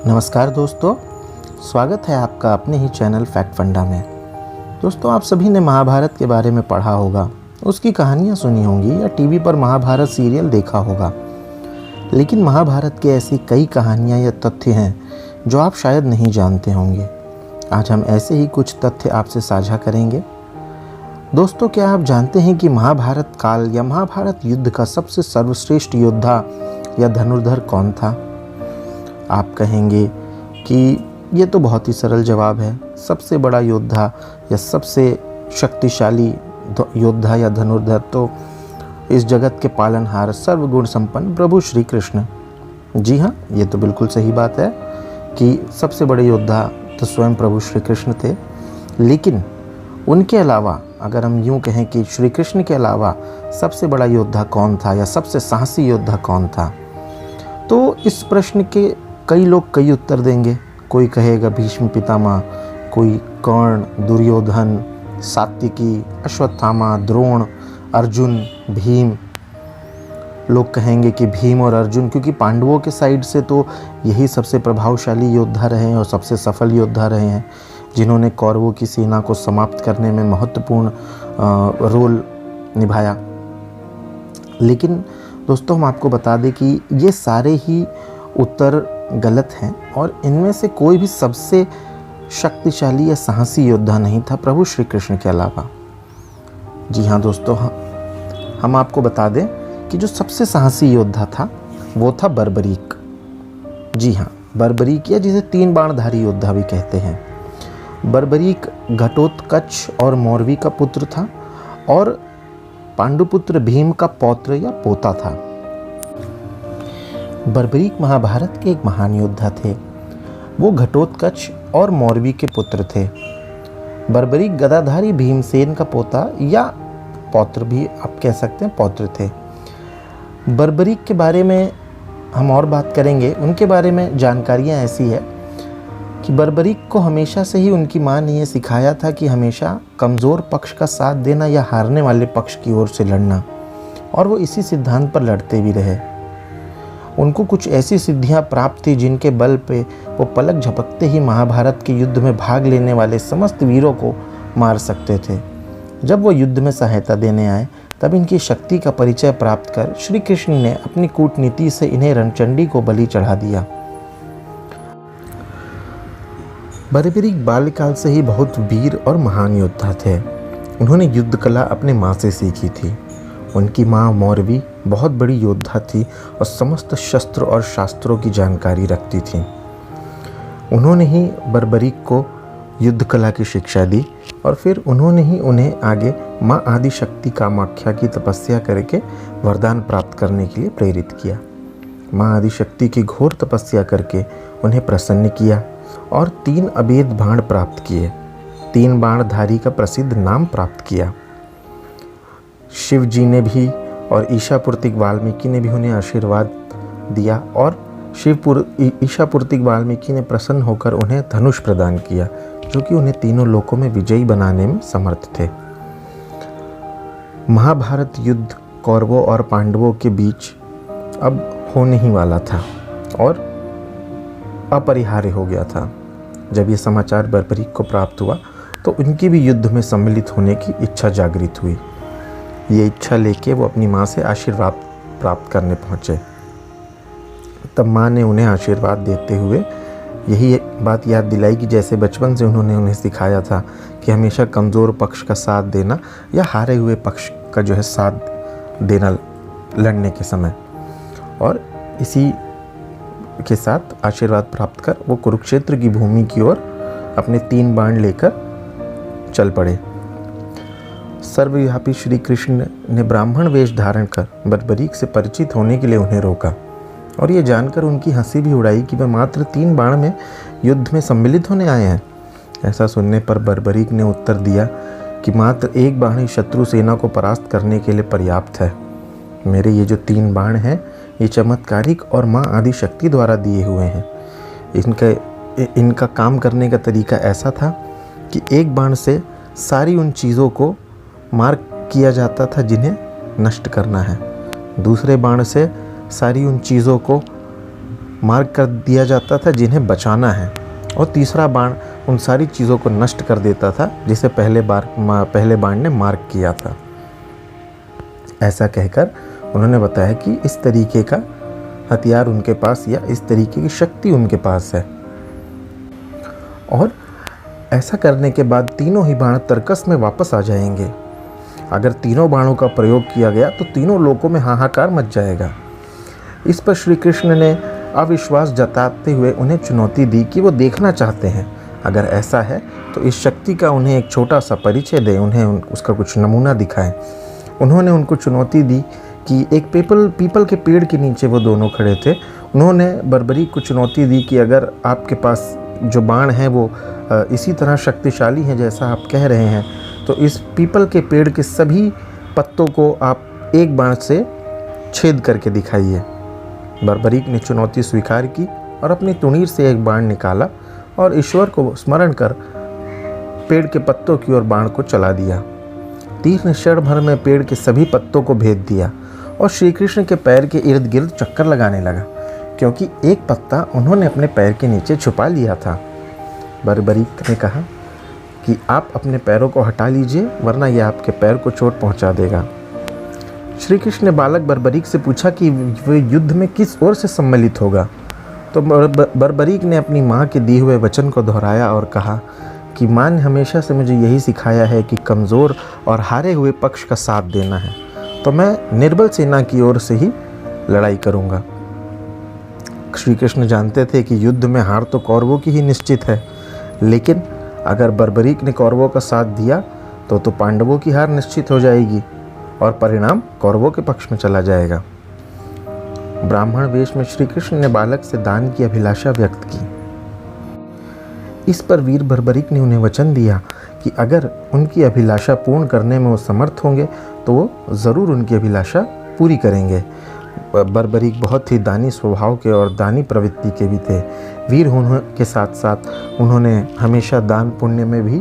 नमस्कार दोस्तों, स्वागत है आपका अपने ही चैनल फैक्ट फंडा में। दोस्तों, आप सभी ने महाभारत के बारे में पढ़ा होगा, उसकी कहानियाँ सुनी होंगी या टीवी पर महाभारत सीरियल देखा होगा। लेकिन महाभारत की ऐसी कई कहानियाँ या तथ्य हैं जो आप शायद नहीं जानते होंगे। आज हम ऐसे ही कुछ तथ्य आपसे साझा करेंगे। दोस्तों, क्या आप जानते हैं कि महाभारत काल या महाभारत युद्ध का सबसे सर्वश्रेष्ठ योद्धा या धनुर्धर कौन था? आप कहेंगे कि ये तो बहुत ही सरल जवाब है। सबसे बड़ा योद्धा या सबसे शक्तिशाली योद्धा या धनुर्धर तो इस जगत के पालनहार सर्वगुण संपन्न प्रभु श्री कृष्ण। जी हाँ, ये तो बिल्कुल सही बात है कि सबसे बड़े योद्धा तो स्वयं प्रभु श्री कृष्ण थे। लेकिन उनके अलावा अगर हम यूँ कहें कि श्री कृष्ण के अलावा सबसे बड़ा योद्धा कौन था या सबसे साहसी योद्धा कौन था, तो इस प्रश्न के कई लोग कई उत्तर देंगे। कोई कहेगा भीष्म पितामह, कोई कर्ण, दुर्योधन, सात्विकी, अश्वत्थामा, द्रोण, अर्जुन, भीम। लोग कहेंगे कि भीम और अर्जुन, क्योंकि पांडवों के साइड से तो यही सबसे प्रभावशाली योद्धा रहे हैं और सबसे सफल योद्धा रहे हैं, जिन्होंने कौरवों की सेना को समाप्त करने में महत्वपूर्ण रोल निभाया। लेकिन दोस्तों, हम आपको बता दें कि ये सारे ही उत्तर गलत हैं और इनमें से कोई भी सबसे शक्तिशाली या साहसी योद्धा नहीं था प्रभु श्री कृष्ण के अलावा। जी हाँ दोस्तों, हम आपको बता दें कि जो सबसे साहसी योद्धा था वो था बर्बरीक। जी हाँ, बर्बरीक, या जिसे तीन बाणधारी योद्धा भी कहते हैं। बर्बरीक घटोत्कच और मौरवी का पुत्र था और पांडुपुत्र भीम का पौत्र या पोता था। बर्बरीक महाभारत के एक महान योद्धा थे। वो घटोत्कच और मौरवी के पुत्र थे। बर्बरीक गदाधारी भीमसेन का पोता या पौत्र भी आप कह सकते हैं, पौत्र थे। बर्बरीक के बारे में हम और बात करेंगे। उनके बारे में जानकारियाँ ऐसी है कि बर्बरीक को हमेशा से ही उनकी माँ ने ये सिखाया था कि हमेशा कमज़ोर पक्ष का साथ देना या हारने वाले पक्ष की ओर से लड़ना, और वो इसी सिद्धांत पर लड़ते भी रहे। उनको कुछ ऐसी सिद्धियां प्राप्त थी जिनके बल पे वो पलक झपकते ही महाभारत के युद्ध में भाग लेने वाले समस्त वीरों को मार सकते थे। जब वो युद्ध में सहायता देने आए तब इनकी शक्ति का परिचय प्राप्त कर श्री कृष्ण ने अपनी कूटनीति से इन्हें रणचंडी को बलि चढ़ा दिया। बर्बरीक बाल्यकाल से ही बहुत वीर और महान योद्धा थे। उन्होंने युद्ध कला अपने माँ से सीखी थी। उनकी माँ मौरवी बहुत बड़ी योद्धा थी और समस्त शस्त्र और शास्त्रों की जानकारी रखती थी। उन्होंने ही बर्बरीक को युद्ध कला की शिक्षा दी और फिर उन्होंने ही उन्हें आगे माँ आदि शक्ति कामाख्या की तपस्या करके वरदान प्राप्त करने के लिए प्रेरित किया। माँ आदि शक्ति की घोर तपस्या करके उन्हें प्रसन्न किया और 3 अभेद बाण प्राप्त किए। 3 बाणधारी का प्रसिद्ध नाम प्राप्त किया। शिव जी ने भी और ईशापुर्तिक वाल्मीकि ने भी उन्हें आशीर्वाद दिया और ईशापुर्तिक वाल्मीकि ने प्रसन्न होकर उन्हें धनुष प्रदान किया, जो कि उन्हें तीनों लोकों में विजयी बनाने में समर्थ थे। महाभारत युद्ध कौरवों और पांडवों के बीच अब होने ही वाला था और अपरिहार्य हो गया था। जब ये समाचार बर्बरीक को प्राप्त हुआ तो उनकी भी युद्ध में सम्मिलित होने की इच्छा जागृत हुई। ये इच्छा लेके वो अपनी माँ से आशीर्वाद प्राप्त करने पहुँचे। तब माँ ने उन्हें आशीर्वाद देते हुए यही बात याद दिलाई कि जैसे बचपन से उन्होंने उन्हें सिखाया था कि हमेशा कमज़ोर पक्ष का साथ देना या हारे हुए पक्ष का जो है साथ देना लड़ने के समय। और इसी के साथ आशीर्वाद प्राप्त कर वो कुरुक्षेत्र की भूमि की ओर अपने 3 बाण लेकर चल पड़े। सर्वव्यापी श्री कृष्ण ने ब्राह्मण वेश धारण कर बर्बरीक से परिचित होने के लिए उन्हें रोका और ये जानकर उनकी हंसी भी उड़ाई कि वे मात्र 3 बाण में युद्ध में सम्मिलित होने आए हैं। ऐसा सुनने पर बर्बरीक ने उत्तर दिया कि मात्र 1 बाण ही शत्रु सेना को परास्त करने के लिए पर्याप्त है। मेरे ये जो 3 बाण हैं ये चमत्कारिक और माँ आदि शक्ति द्वारा दिए हुए हैं। इनका काम करने का तरीका ऐसा था कि 1 बाण से सारी उन चीज़ों को मार किया जाता था जिन्हें नष्ट करना है। दूसरे बाण से सारी उन चीज़ों को मार्क कर दिया जाता था जिन्हें बचाना है, और तीसरा बाण उन सारी चीज़ों को नष्ट कर देता था जिसे पहले बाण ने मार्क किया था। ऐसा कहकर उन्होंने बताया कि इस तरीके का हथियार उनके पास या इस तरीके की शक्ति उनके पास है, और ऐसा करने के बाद तीनों ही बाण तर्कस में वापस आ जाएंगे। अगर तीनों बाणों का प्रयोग किया गया तो तीनों लोकों में हाहाकार मच जाएगा। इस पर श्री कृष्ण ने अविश्वास जताते हुए उन्हें चुनौती दी कि वो देखना चाहते हैं। अगर ऐसा है तो इस शक्ति का उन्हें एक छोटा सा परिचय दें, उन्हें उसका कुछ नमूना दिखाएं। उन्होंने उनको चुनौती दी कि एक पीपल के पेड़ के नीचे वो दोनों खड़े थे। उन्होंने बर्बरीक को चुनौती दी कि अगर आपके पास जो बाण है वो इसी तरह शक्तिशाली हैं जैसा आप कह रहे हैं, तो इस पीपल के पेड़ के सभी पत्तों को आप एक बाण से छेद करके दिखाइए। बर्बरीक ने चुनौती स्वीकार की और अपनी तुणीर से एक बाण निकाला और ईश्वर को स्मरण कर पेड़ के पत्तों की ओर बाण को चला दिया। तीर ने क्षण भर में पेड़ के सभी पत्तों को भेद दिया और श्री कृष्ण के पैर के इर्द गिर्द चक्कर लगाने लगा, क्योंकि एक पत्ता उन्होंने अपने पैर के नीचे छुपा लिया था। बर्बरीक ने कहा कि आप अपने पैरों को हटा लीजिए, वरना यह आपके पैर को चोट पहुंचा देगा। श्री कृष्ण ने बालक बर्बरीक से पूछा कि वह युद्ध में किस ओर से सम्मिलित होगा। तो बर्बरीक ने अपनी माँ के दिए हुए वचन को दोहराया और कहा कि माँ ने हमेशा से मुझे यही सिखाया है कि कमज़ोर और हारे हुए पक्ष का साथ देना है, तो मैं निर्बल सेना की ओर से ही लड़ाई करूँगा। श्री कृष्ण जानते थे कि युद्ध में हार तो कौरवों की ही निश्चित है, लेकिन अगर बर्बरीक ने कौरवों का साथ दिया तो पांडवों की हार निश्चित हो जाएगी और परिणाम कौरवों के पक्ष में चला जाएगा। ब्राह्मण वेश में श्री कृष्ण ने बालक से दान की अभिलाषा व्यक्त की। इस पर वीर बर्बरीक ने उन्हें वचन दिया कि अगर उनकी अभिलाषा पूर्ण करने में वो समर्थ होंगे तो वो ज़रूर उनकी अभिलाषा पूरी करेंगे। बर्बरीक बहुत ही दानी स्वभाव के और दानी प्रवृत्ति के भी थे। वीर होने के साथ साथ उन्होंने हमेशा दान पुण्य में भी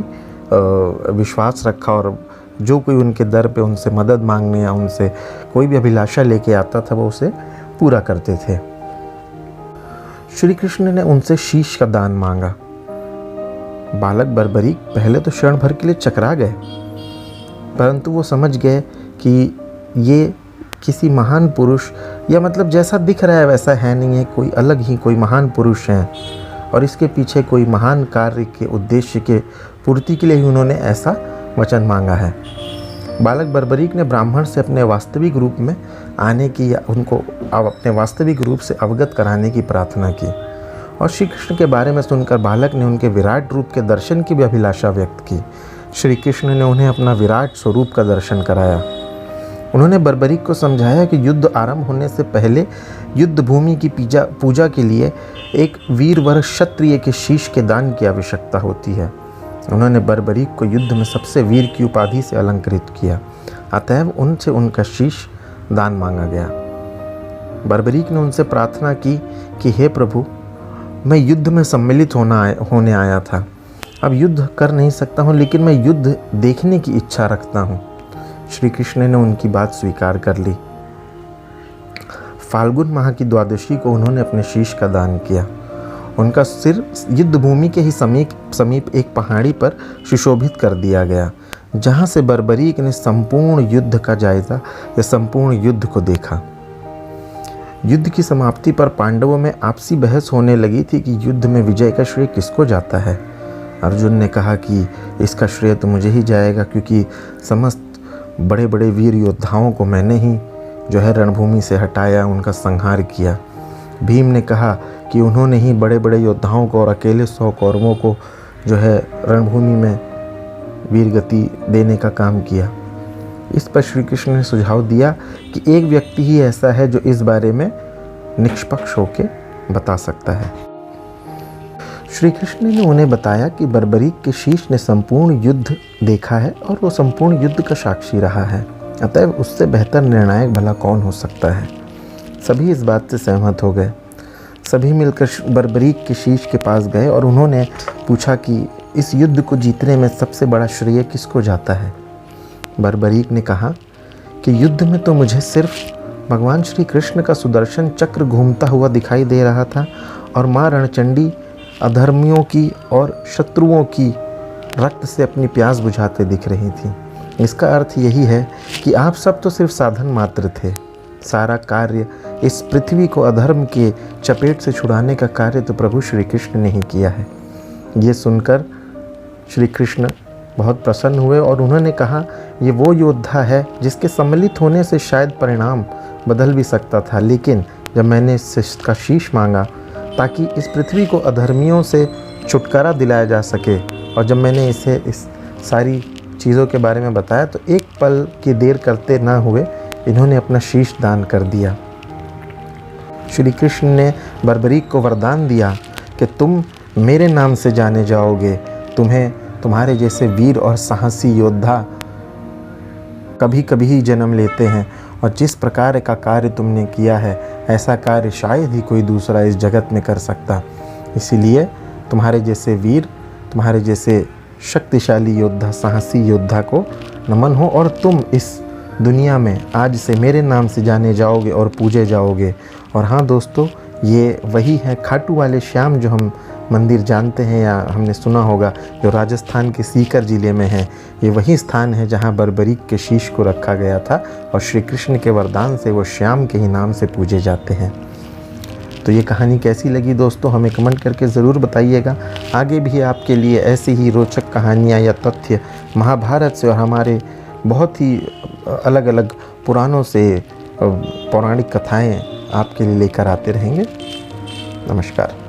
विश्वास रखा, और जो कोई उनके दर पे उनसे मदद मांगने या उनसे कोई भी अभिलाषा लेके आता था वो उसे पूरा करते थे। श्री कृष्ण ने उनसे शीश का दान मांगा। बालक बर्बरीक पहले तो क्षण भर के लिए चकरा गए, परंतु वो समझ गए कि ये किसी महान पुरुष, या मतलब जैसा दिख रहा है वैसा है नहीं है, कोई अलग ही कोई महान पुरुष हैं, और इसके पीछे कोई महान कार्य के उद्देश्य के पूर्ति के लिए ही उन्होंने ऐसा वचन मांगा है। बालक बर्बरीक ने ब्राह्मण से अपने वास्तविक रूप में आने की या उनको अपने वास्तविक रूप से अवगत कराने की प्रार्थना की, और श्री कृष्ण के बारे में सुनकर बालक ने उनके विराट रूप के दर्शन की भी अभिलाषा व्यक्त की। श्री कृष्ण ने उन्हें अपना विराट स्वरूप का दर्शन कराया। उन्होंने बर्बरीक को समझाया कि युद्ध आरंभ होने से पहले युद्ध भूमि की पूजा के लिए एक वीरवर क्षत्रिय के शीश के दान की आवश्यकता होती है। उन्होंने बर्बरीक को युद्ध में सबसे वीर की उपाधि से अलंकृत किया, अतएव उनसे उनका शीश दान मांगा गया। बर्बरीक ने उनसे प्रार्थना की कि हे प्रभु, मैं युद्ध में सम्मिलित होने आया था। अब युद्ध कर नहीं सकता हूँ, लेकिन मैं युद्ध देखने की इच्छा रखता हूँ। श्री कृष्ण ने उनकी बात स्वीकार कर ली। फाल्गुन माह की द्वादशी को उन्होंने अपने शीश का दान किया। उनका सिर युद्ध भूमि के ही समीप एक पहाड़ी पर सुशोभित कर दिया गया, जहाँ से बर्बरीक ने संपूर्ण युद्ध का जायजा या संपूर्ण युद्ध को देखा। युद्ध की समाप्ति पर पांडवों में आपसी बहस होने लगी थी कि युद्ध में विजय का श्रेय किसको जाता है। अर्जुन ने कहा कि इसका श्रेय तो मुझे ही जाएगा, क्योंकि समस्त बड़े बड़े वीर योद्धाओं को मैंने ही जो है रणभूमि से हटाया, उनका संहार किया। भीम ने कहा कि उन्होंने ही बड़े बड़े योद्धाओं को और अकेले 100 कौरवों को जो है रणभूमि में वीरगति देने का काम किया। इस पर श्री कृष्ण ने सुझाव दिया कि एक व्यक्ति ही ऐसा है जो इस बारे में निष्पक्ष होकर बता सकता है। श्री कृष्ण ने उन्हें बताया कि बर्बरीक के शीश ने संपूर्ण युद्ध देखा है और वो संपूर्ण युद्ध का साक्षी रहा है, अतएव उससे बेहतर निर्णायक भला कौन हो सकता है। सभी इस बात से सहमत हो गए। सभी मिलकर बर्बरीक के शीश के पास गए और उन्होंने पूछा कि इस युद्ध को जीतने में सबसे बड़ा श्रेय किसको जाता है। बर्बरीक ने कहा कि युद्ध में तो मुझे सिर्फ भगवान श्री कृष्ण का सुदर्शन चक्र घूमता हुआ दिखाई दे रहा था और माँ रणचंडी अधर्मियों की और शत्रुओं की रक्त से अपनी प्यास बुझाते दिख रही थी। इसका अर्थ यही है कि आप सब तो सिर्फ साधन मात्र थे। सारा कार्य इस पृथ्वी को अधर्म के चपेट से छुड़ाने का कार्य तो प्रभु श्री कृष्ण ने ही किया है। ये सुनकर श्री कृष्ण बहुत प्रसन्न हुए और उन्होंने कहा, ये वो योद्धा है जिसके सम्मिलित होने से शायद परिणाम बदल भी सकता था, लेकिन जब मैंने इसका शीश मांगा ताकि इस पृथ्वी को अधर्मियों से छुटकारा दिलाया जा सके, और जब मैंने इसे इस सारी चीज़ों के बारे में बताया तो एक पल की देर करते ना हुए इन्होंने अपना शीश दान कर दिया। श्री कृष्ण ने बर्बरीक को वरदान दिया कि तुम मेरे नाम से जाने जाओगे। तुम्हें तुम्हारे जैसे वीर और साहसी योद्धा कभी कभी ही जन्म लेते हैं, और जिस प्रकार का कार्य तुमने किया है ऐसा कार्य शायद ही कोई दूसरा इस जगत में कर सकता। इसीलिए तुम्हारे जैसे वीर, तुम्हारे जैसे शक्तिशाली योद्धा, साहसी योद्धा को नमन हो, और तुम इस दुनिया में आज से मेरे नाम से जाने जाओगे और पूजे जाओगे। और हाँ दोस्तों, ये वही है खाटू वाले श्याम जो हम मंदिर जानते हैं या हमने सुना होगा, जो राजस्थान के सीकर ज़िले में है। ये वही स्थान है जहाँ बर्बरीक के शीश को रखा गया था और श्री कृष्ण के वरदान से वो श्याम के ही नाम से पूजे जाते हैं। तो ये कहानी कैसी लगी दोस्तों, हमें कमेंट करके ज़रूर बताइएगा। आगे भी आपके लिए ऐसी ही रोचक कहानियाँ या तथ्य महाभारत से और हमारे बहुत ही अलग अलग पुराणों से पौराणिक कथाएँ आपके लिए लेकर आते रहेंगे। नमस्कार।